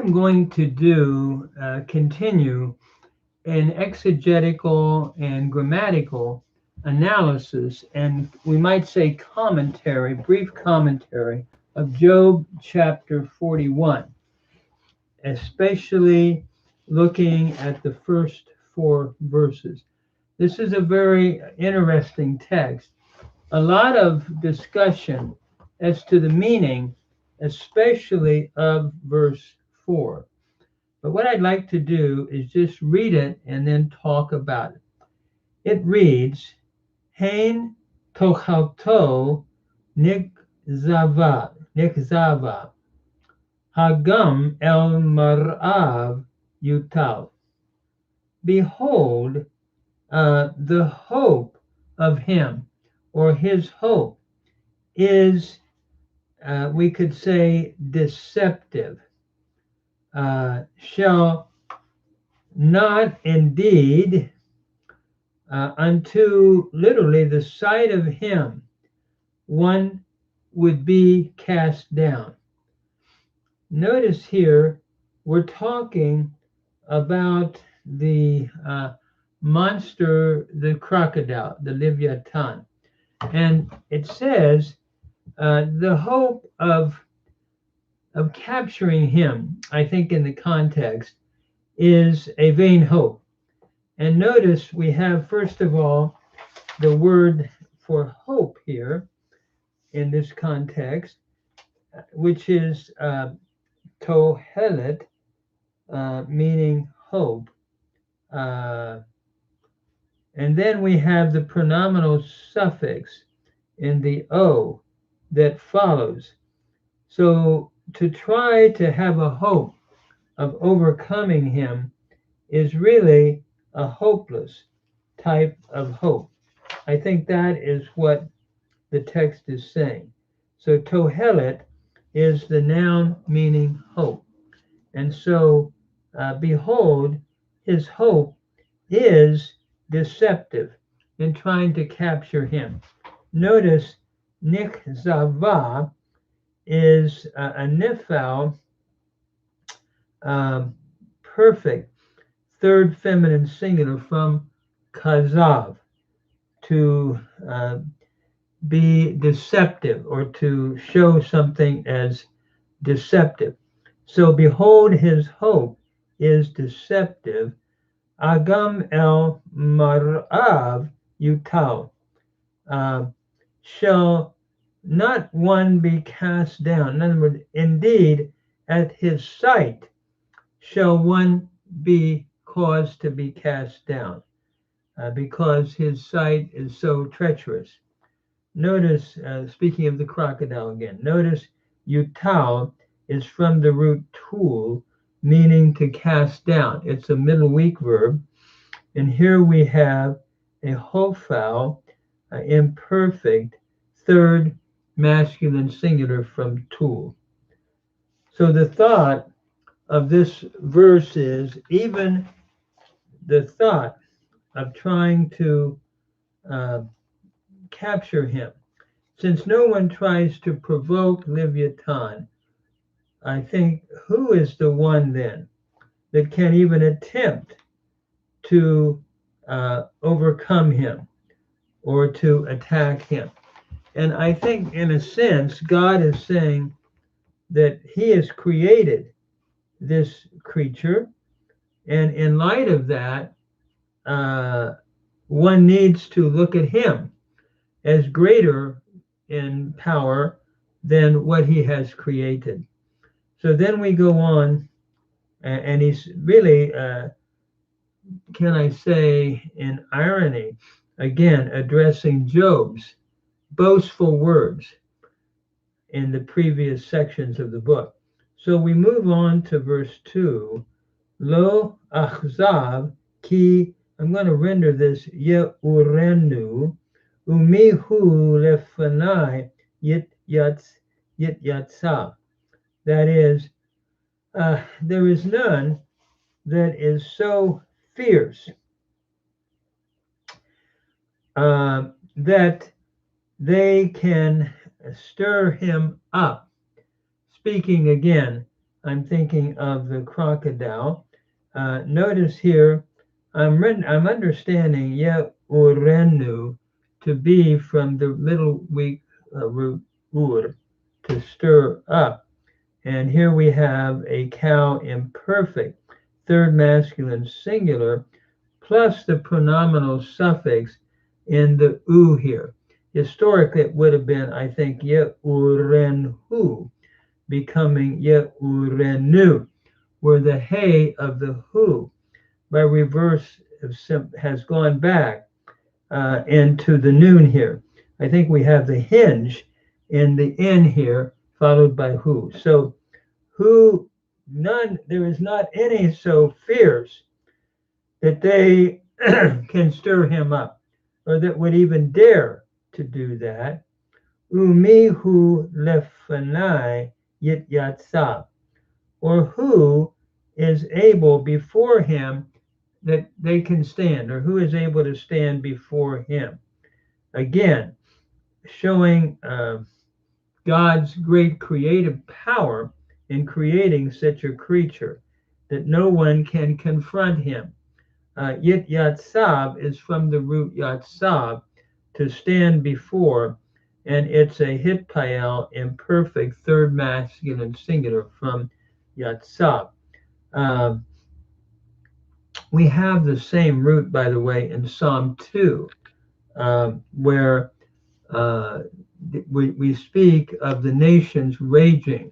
I'm going to continue an exegetical and grammatical analysis, and we might say commentary, brief commentary of Job chapter 41, especially looking at the first four verses. This is a very interesting text. A lot of discussion as to the meaning, especially of verse 4. But what I'd like to do is just read it and then talk about it. It reads, Hain tochalto nikzava, hagam el marav yutal. Behold, the hope of him, or his hope, is, we could say, deceptive. Shall not indeed unto literally the sight of him one would be cast down. Notice here we're talking about the monster, the crocodile, the Leviathan. And it says the hope of capturing him, I think in the context, is a vain hope. And notice we have, first of all, the word for hope here in this context, which is tohelet, meaning hope. And then we have the pronominal suffix in the O that follows. So to try to have a hope of overcoming him is really a hopeless type of hope. I think that is what the text is saying. So tohelet is the noun meaning hope. And so, behold, his hope is deceptive in trying to capture him. Notice nikzava is a nifal, perfect, third feminine singular from kazav, to be deceptive or to show something as deceptive. So behold, his hope is deceptive. Agam el marav yutal. Shall not one be cast down? In other words, indeed, at his sight shall one be caused to be cast down, because his sight is so treacherous. Notice, speaking of the crocodile again, notice yutal is from the root tul, meaning to cast down. It's a middle weak verb. And here we have a hofal, imperfect, third masculine singular from tul. So the thought of this verse is even the thought of trying to capture him. Since no one tries to provoke Leviathan, I think, who is the one then that can even attempt to overcome him or to attack him? And I think, in a sense, God is saying that he has created this creature, and in light of that, one needs to look at him as greater in power than what he has created. So then we go on, and he's really, can I say, in irony, again, addressing Job's boastful words in the previous sections of the book. So we move on to verse 2. Lo achzav ki, I'm going to render this ye'urenu, umihu lefanai yit yatsa. That is, there is none that is so fierce that they can stir him up. Speaking again I'm thinking of the crocodile. Notice here, I'm understanding urenu to be from the little weak root ur, to stir up. And here we have a cow imperfect, third masculine singular, plus the pronominal suffix in the u here. Historically, it would have been, I think, urenhu, becoming urenu, where the hey of the who by reverse has gone back into the noon here. I think we have the hinge in the in here, followed by who. So who, none, there is not any so fierce that they can stir him up, or that would even dare to do that. Umihu lefanai yit yatsab, or who is able before him that they can stand, or who is able to stand before him. Again, showing God's great creative power in creating such a creature that no one can confront him. Yit yatsab is from the root yatsab, to stand before, and it's a hitpael imperfect third masculine singular from yatsab. We have the same root, by the way, in Psalm 2, where we speak of the nations raging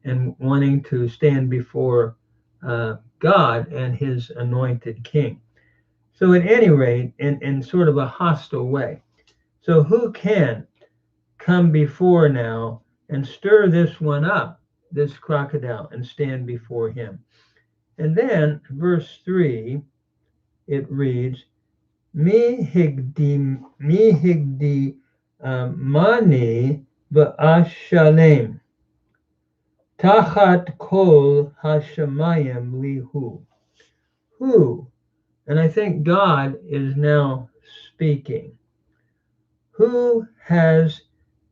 and wanting to stand before God and his anointed king. So at any rate, in sort of a hostile way. So who can come before now and stir this one up, this crocodile, and stand before him? And then verse 3, it reads, Mi higdi mani v'ashalem tachat kol hashamayim lihu. Who, and I think God is now speaking, who has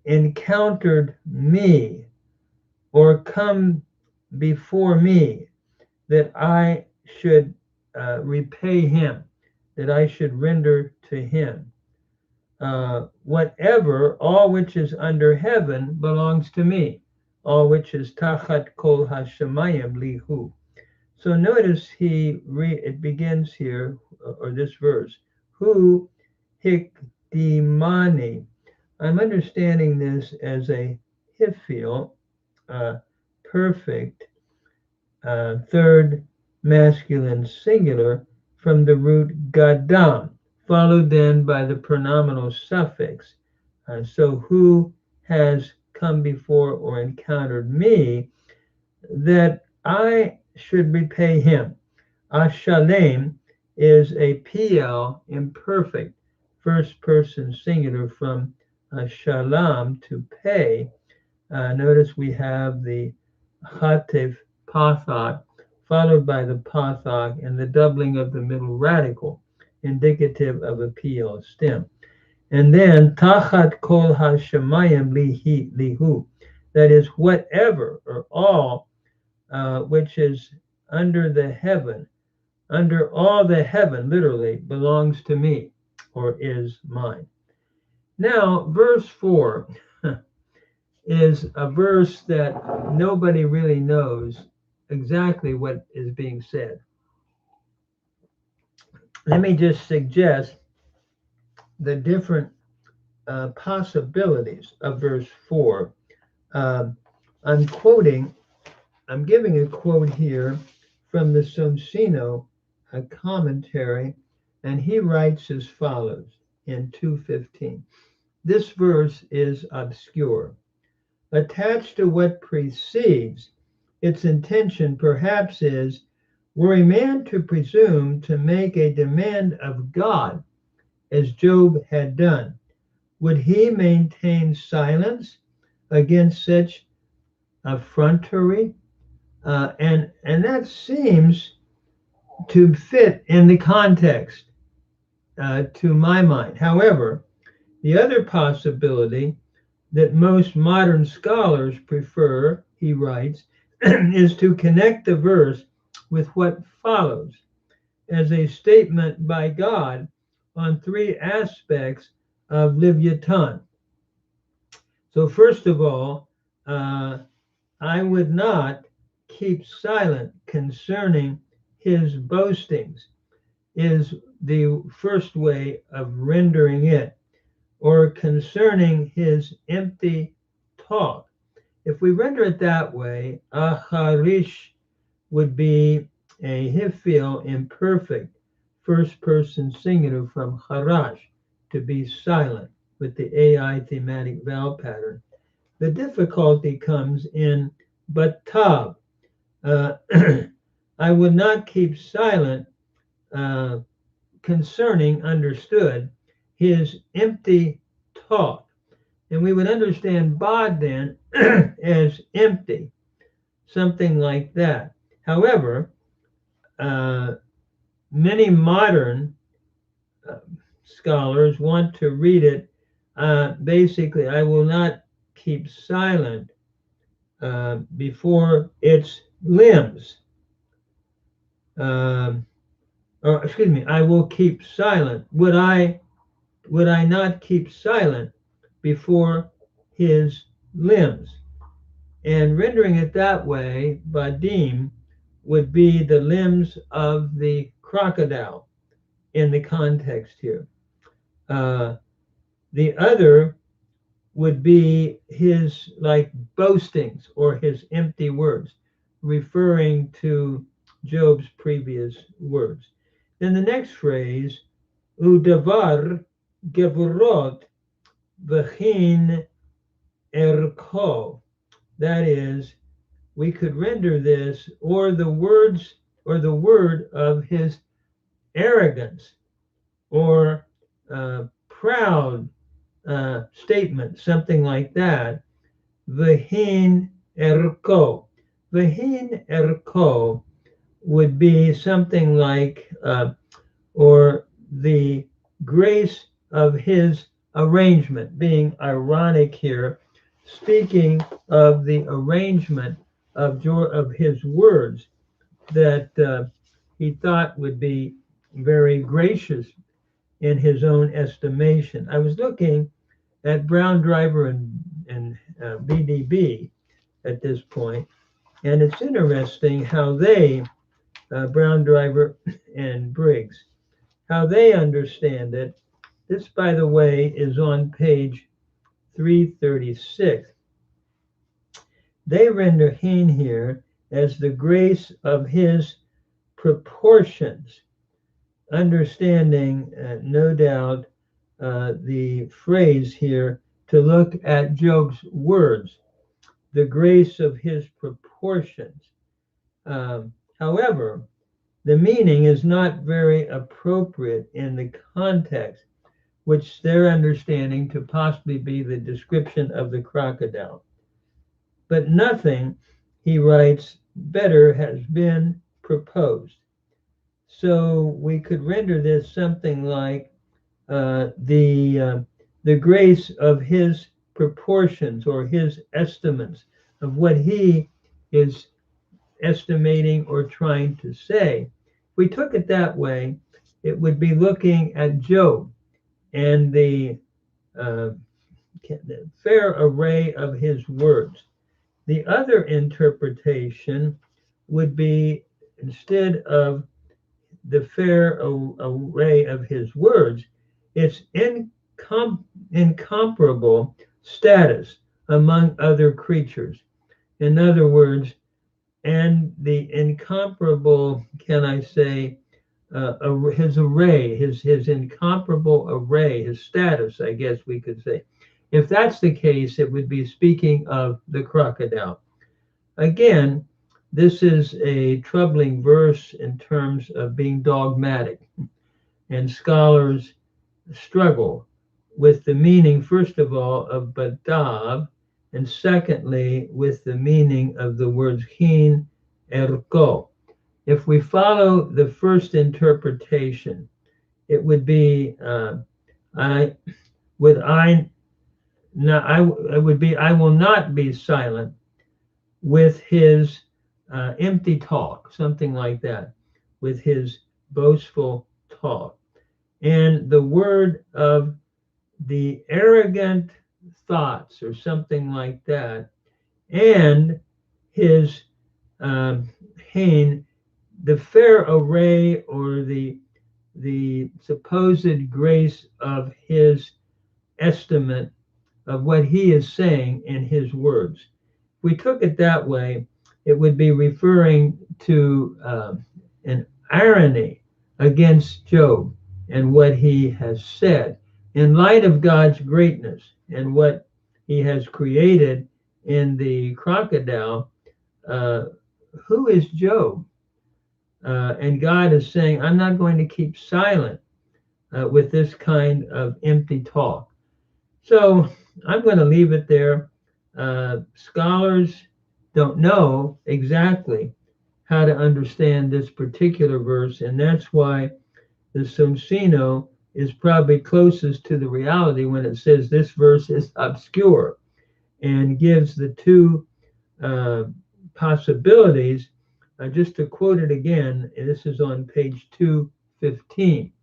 encountered me or come before me that I should repay him, that I should render to him? Whatever, all which is under heaven belongs to me, all which is tachat kol hashamayim lihu. So notice it begins here, or this verse, who hikdimani. I'm understanding this as a hifil, perfect, third masculine singular from the root gadam, followed then by the pronominal suffix. So who has come before or encountered me that I should repay him? Ashalem is a PL imperfect, first person singular from shalom, to pay. Notice we have the chatev pathak followed by the pathak and the doubling of the middle radical, indicative of a PL stem. And then tachat kol hashamayim lihu, that is whatever or all which is under the heaven, under all the heaven, literally, belongs to me or is mine. Now, verse 4 is a verse that nobody really knows exactly what is being said. Let me just suggest the different possibilities of verse 4. I'm giving a quote here from the Somsino, a commentary, and he writes as follows in 2:15. This verse is obscure. Attached to what precedes, its intention perhaps is, were a man to presume to make a demand of God, as Job had done, would he maintain silence against such effrontery? And that seems to fit in the context, to my mind. However, the other possibility that most modern scholars prefer, he writes, is to connect the verse with what follows as a statement by God on three aspects of Leviathan. So, first of all, I would not keep silent concerning his boastings, is the first way of rendering it, or concerning his empty talk. If we render it that way, aharish would be a hifil imperfect first person singular from harash, to be silent, with the AI thematic vowel pattern. The difficulty comes in batav. Uh, I would not keep silent uh, concerning, understood, his empty talk. And we would understand bod then as empty, something like that. However, uh, many modern uh, scholars want to read it basically, I will not keep silent before its limbs. Um, or excuse me, I will keep silent. Would I not keep silent before his limbs? And rendering it that way, badim would be the limbs of the crocodile in the context here. Uh, the other would be his like boastings or his empty words, referring to Job's previous words. Then the next phrase, udavar gevurot v'chin erko. That is, we could render this, or the words, or the word of his arrogance, or proud statement, something like that. Vahin erko. Vahin erko would be something like, or the grace of his arrangement, being ironic here, speaking of the arrangement of his words that he thought would be very gracious in his own estimation. I was looking at Brown Driver and BDB at this point, and it's interesting how they, Brown Driver and Briggs, how they understand it. This, by the way, is on page 336. They render hin here as the grace of his proportions, understanding, no doubt, the phrase here to look at Job's words, the grace of his proportions. However, the meaning is not very appropriate in the context, which they're understanding to possibly be the description of the crocodile. But nothing, he writes, better has been proposed. So we could render this something like the grace of his proportions, or his estimates of what he is estimating or trying to say. If we took it that way, it would be looking at Job and the fair array of his words. The other interpretation would be, instead of the fair array of his words, its incomparable status among other creatures. In other words, and the incomparable, can I say, his array, his incomparable array, his status, I guess we could say. If that's the case, it would be speaking of the crocodile. Again, this is a troubling verse in terms of being dogmatic, and scholars struggle with the meaning, first of all, of badav, and secondly, with the meaning of the words hin, erko. If we follow the first interpretation, it would be I would be I will not be silent with his empty talk, something like that, with his boastful talk. And the word of the arrogant thoughts, or something like that, and his Hain, the fair array, or the supposed grace of his estimate of what he is saying in his words. If we took it that way, it would be referring to an irony against Job and what he has said in light of God's greatness and what he has created in the crocodile. Uh, who is Job? And God is saying, I'm not going to keep silent with this kind of empty talk. So I'm going to leave it there. Scholars don't know exactly how to understand this particular verse, and that's why the Somsino is probably closest to the reality when it says this verse is obscure and gives the two uh, possibilities. Just to quote it again, this is on page 215.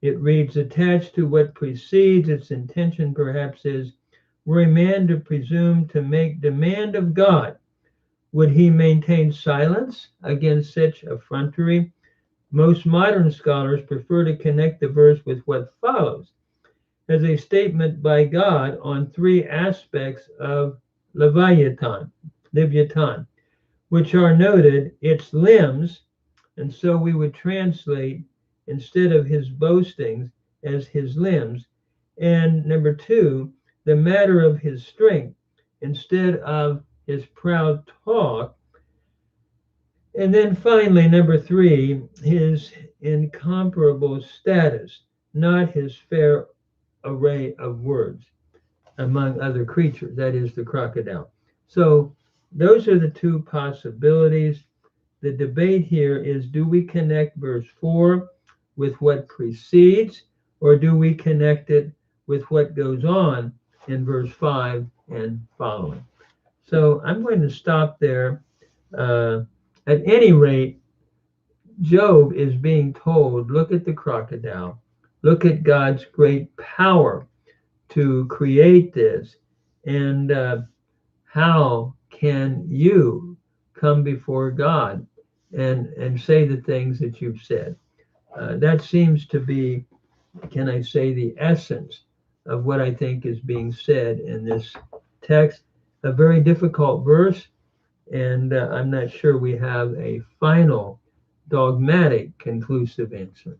It reads, attached to what precedes, its intention perhaps is, were a man to presume to make demand of God, would he maintain silence against such effrontery? Most modern scholars prefer to connect the verse with what follows as a statement by God on three aspects of Leviathan, which are noted its limbs, and so we would translate instead of his boastings as his limbs. And number two, the matter of his strength instead of his proud talk. And then finally, number three, his incomparable status, not his fair array of words among other creatures, that is the crocodile. So those are the two possibilities. The debate here is, do we connect verse 4 with what precedes, or do we connect it with what goes on in verse 5 and following? So I'm going to stop there. At any rate, Job is being told, look at the crocodile, look at God's great power to create this, and how can you come before God and say the things that you've said? That seems to be, can I say, the essence of what I think is being said in this text. A very difficult verse, and I'm not sure we have a final dogmatic conclusive answer.